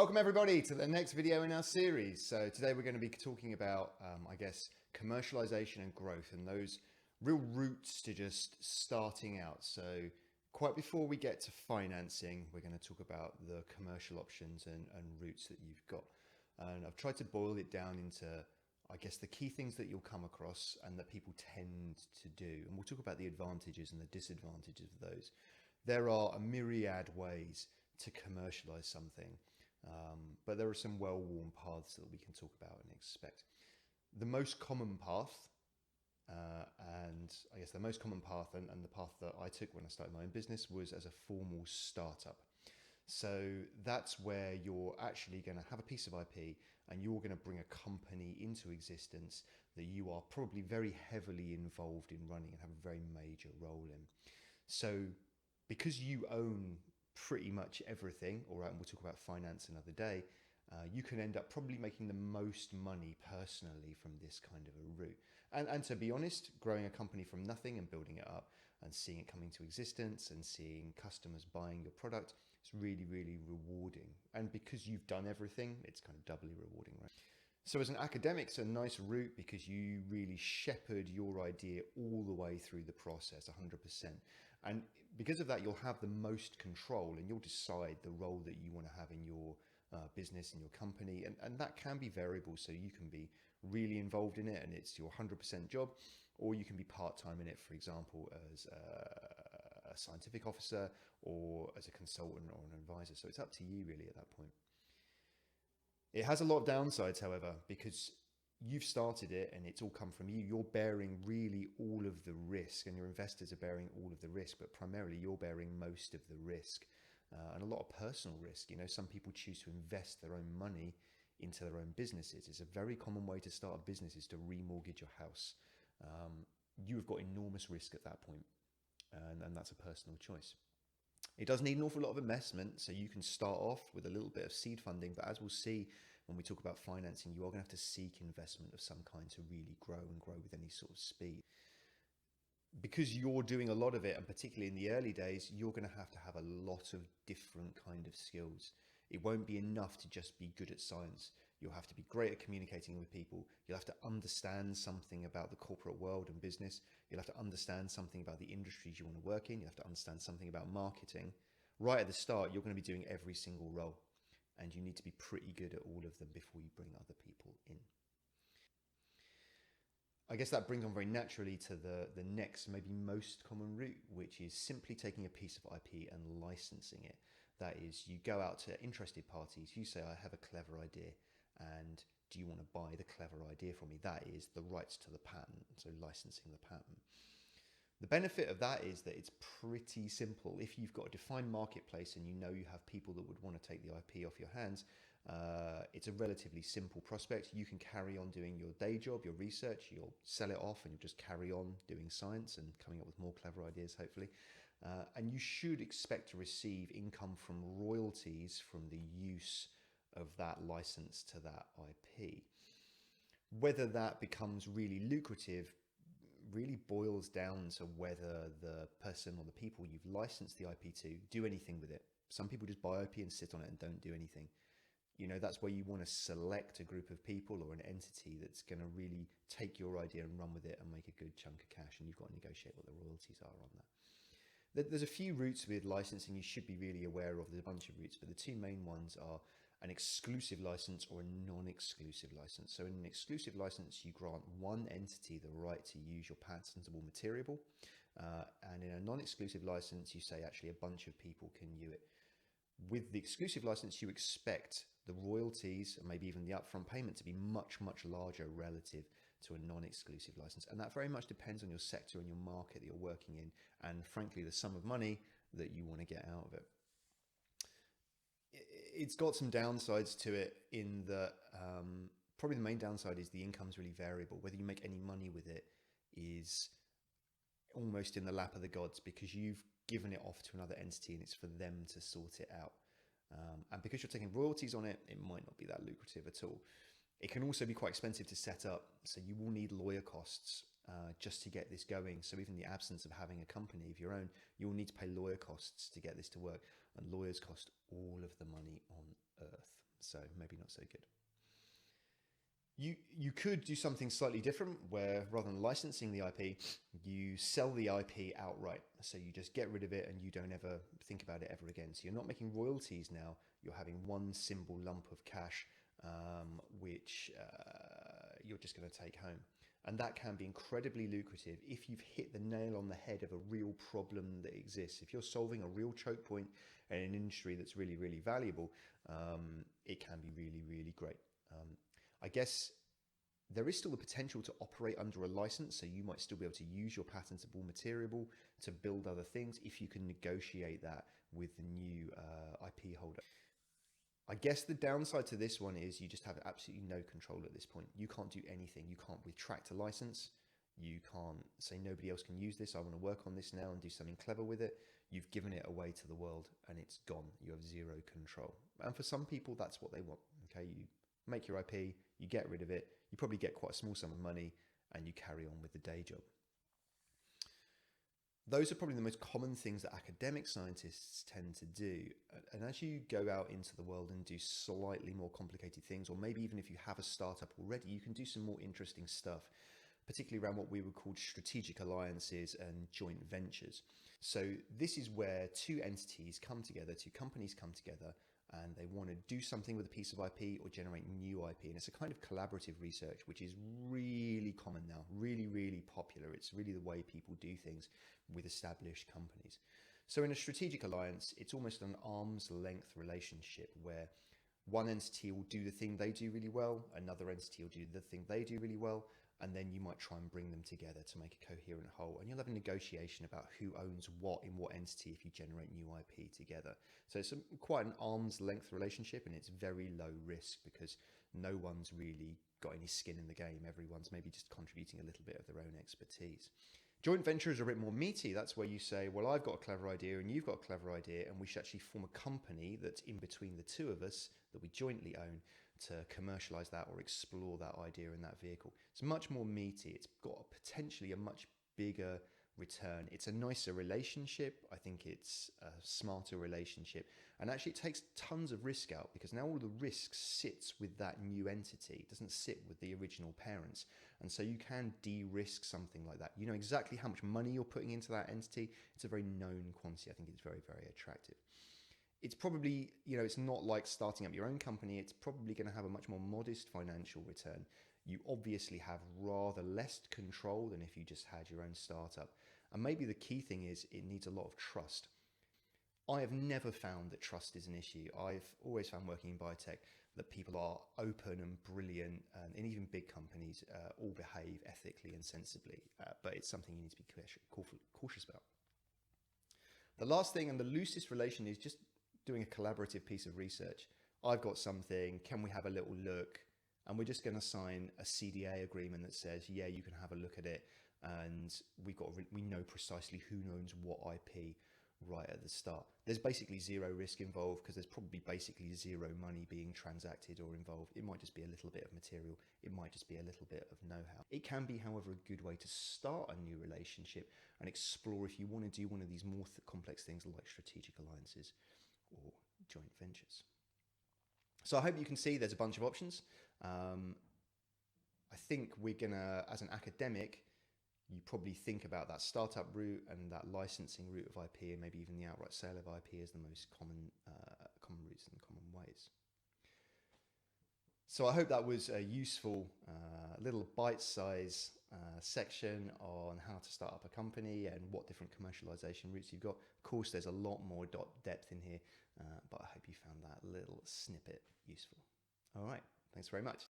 Welcome everybody to the next video in our series. So today we're going to be talking about, commercialization and growth and those real routes to just starting out. So quite before we get to financing, we're going to talk about the commercial options and routes that you've got. And I've tried to boil it down into, I guess, the key things that you'll come across and that people tend to do. And we'll talk about the advantages and the disadvantages of those. There are a myriad ways to commercialize something. But there are some well-worn paths that we can talk about and expect. The most common path, and I guess the most common path and the path that I took when I started my own business was as a formal startup. So that's where you're actually going to have a piece of IP and you're going to bring a company into existence that you are probably very heavily involved in running and have a very major role in. So because you own pretty much everything, all right, and we'll talk about finance another day, you can end up probably making the most money personally from this kind of a route. And to be honest, growing a company from nothing and building it up and seeing it coming to existence and seeing customers buying your product, it's really, really rewarding. And because you've done everything, it's kind of doubly rewarding, right? So as an academic, it's a nice route because you really shepherd your idea all the way through the process, 100%. And because of that, you'll have the most control and you'll decide the role that you want to have in your business and your company. And that can be variable. So you can be really involved in it and it's your 100% job, or you can be part-time in it, for example, as a scientific officer or as a consultant or an advisor. So it's up to you really at that point. It has a lot of downsides, however, because you've started it and it's all come from you. You're bearing really all of the risk and your investors are bearing all of the risk, but primarily you're bearing most of the risk and a lot of personal risk. You know, some people choose to invest their own money into their own businesses. It's a very common way to start a business is to remortgage your house. You've got enormous risk at that point, and that's a personal choice. It does need an awful lot of investment, so you can start off with a little bit of seed funding, but as we'll see when we talk about financing, you are going to have to seek investment of some kind to really grow and grow with any sort of speed. Because you're doing a lot of it, and particularly in the early days, you're going to have a lot of different kind of skills. It won't be enough to just be good at science. You'll have to be great at communicating with people. You'll have to understand something about the corporate world and business. You'll have to understand something about the industries you want to work in. You have to understand something about marketing. Right at the start, you're going to be doing every single role, and you need to be pretty good at all of them before you bring other people in. I guess that brings on very naturally to the next, maybe most common route, which is simply taking a piece of IP and licensing it. That is, you go out to interested parties, you say, I have a clever idea, and do you want to buy the clever idea from me? That is the rights to the patent, so licensing the patent. The benefit of that is that it's pretty simple. If you've got a defined marketplace and you know you have people that would want to take the IP off your hands, it's a relatively simple prospect. You can carry on doing your day job, your research, you'll sell it off and you'll just carry on doing science and coming up with more clever ideas, hopefully. And you should expect to receive income from royalties from the use of that license to that IP. Whether that becomes really lucrative really boils down to whether the person or the people you've licensed the IP to do anything with it. Some people just buy IP and sit on it and don't do anything. You know, that's where you want to select a group of people or an entity that's going to really take your idea and run with it and make a good chunk of cash, and you've got to negotiate what the royalties are on that. There's a few routes with licensing you should be really aware of. There's a bunch of routes, but the two main ones are an exclusive license or a non-exclusive license. So in an exclusive license, you grant one entity the right to use your patentable material. And in a non-exclusive license, you say actually a bunch of people can use it. With the exclusive license, you expect the royalties and maybe even the upfront payment to be much, much larger relative to a non-exclusive license. And that very much depends on your sector and your market that you're working in, and frankly, the sum of money that you want to get out of it. It's got some downsides to it in that probably the main downside is the income's really variable. Whether you make any money with it is almost in the lap of the gods because you've given it off to another entity and it's for them to sort it out. And because you're taking royalties on it, it might not be that lucrative at all. It can also be quite expensive to set up. So you will need lawyer costs just to get this going. So even in the absence of having a company of your own, you will need to pay lawyer costs to get this to work. And lawyers cost all of the money on earth. So maybe not so good. You could do something slightly different where rather than licensing the IP, you sell the IP outright. So you just get rid of it and you don't ever think about it ever again. So you're not making royalties now. You're having one simple lump of cash, which you're just going to take home. And that can be incredibly lucrative if you've hit the nail on the head of a real problem that exists. If you're solving a real choke point in an industry that's really, really valuable, it can be really, really great. I guess there is still the potential to operate under a license, so you might still be able to use your patentable material to build other things if you can negotiate that with the new IP holder. I guess the downside to this one is you just have absolutely no control at this point. You can't do anything. You can't retract a license. You can't say nobody else can use this. I want to work on this now and do something clever with it. You've given it away to the world and it's gone. You have zero control. And for some people, that's what they want. Okay, you make your IP, you get rid of it, you probably get quite a small sum of money and you carry on with the day job. Those are probably the most common things that academic scientists tend to do. And as you go out into the world and do slightly more complicated things, or maybe even if you have a startup already, you can do some more interesting stuff, particularly around what we would call strategic alliances and joint ventures. So this is where two entities come together, two companies come together, and they want to do something with a piece of IP or generate new IP. And it's a kind of collaborative research, which is really common now, really, really popular. It's really the way people do things with established companies. So in a strategic alliance, it's almost an arm's length relationship where one entity will do the thing they do really well, another entity will do the thing they do really well, and then you might try and bring them together to make a coherent whole. And you'll have a negotiation about who owns what in what entity if you generate new IP together. So it's quite an arm's length relationship, and it's very low risk because no one's really got any skin in the game. Everyone's maybe just contributing a little bit of their own expertise. Joint ventures are a bit more meaty. That's where you say, well, I've got a clever idea and you've got a clever idea, and we should actually form a company that's in between the two of us that we jointly own to commercialize that or explore that idea in that vehicle. It's much more meaty. It's got potentially a much bigger return. It's a nicer relationship. I think it's a smarter relationship. And actually it takes tons of risk out because now all the risk sits with that new entity. It doesn't sit with the original parents. And so you can de-risk something like that. You know exactly how much money you're putting into that entity. It's a very known quantity. I think it's very, very attractive. It's probably, it's not like starting up your own company. It's probably going to have a much more modest financial return. You obviously have rather less control than if you just had your own startup. And maybe the key thing is it needs a lot of trust. I have never found that trust is an issue. I've always found working in biotech that people are open and brilliant, and even big companies all behave ethically and sensibly. But it's something you need to be cautious about. The last thing and the loosest relation is just doing a collaborative piece of research. I've got something, can we have a little look? And we're just going to sign a CDA agreement that says, yeah, you can have a look at it. And we know precisely who owns what IP right at the start. There's basically zero risk involved because there's probably basically zero money being transacted or involved. It might just be a little bit of material. It might just be a little bit of know-how. It can be, however, a good way to start a new relationship and explore if you want to do one of these more complex things like strategic alliances or joint ventures. So I hope you can see there's a bunch of options. I think we're gonna, as an academic, you probably think about that startup route and that licensing route of IP, and maybe even the outright sale of IP as the most common routes and common ways. So I hope that was a useful little bite-size section on how to start up a company and what different commercialization routes you've got. Of course, there's a lot more depth in here, but I hope you found that little snippet useful. All right, thanks very much.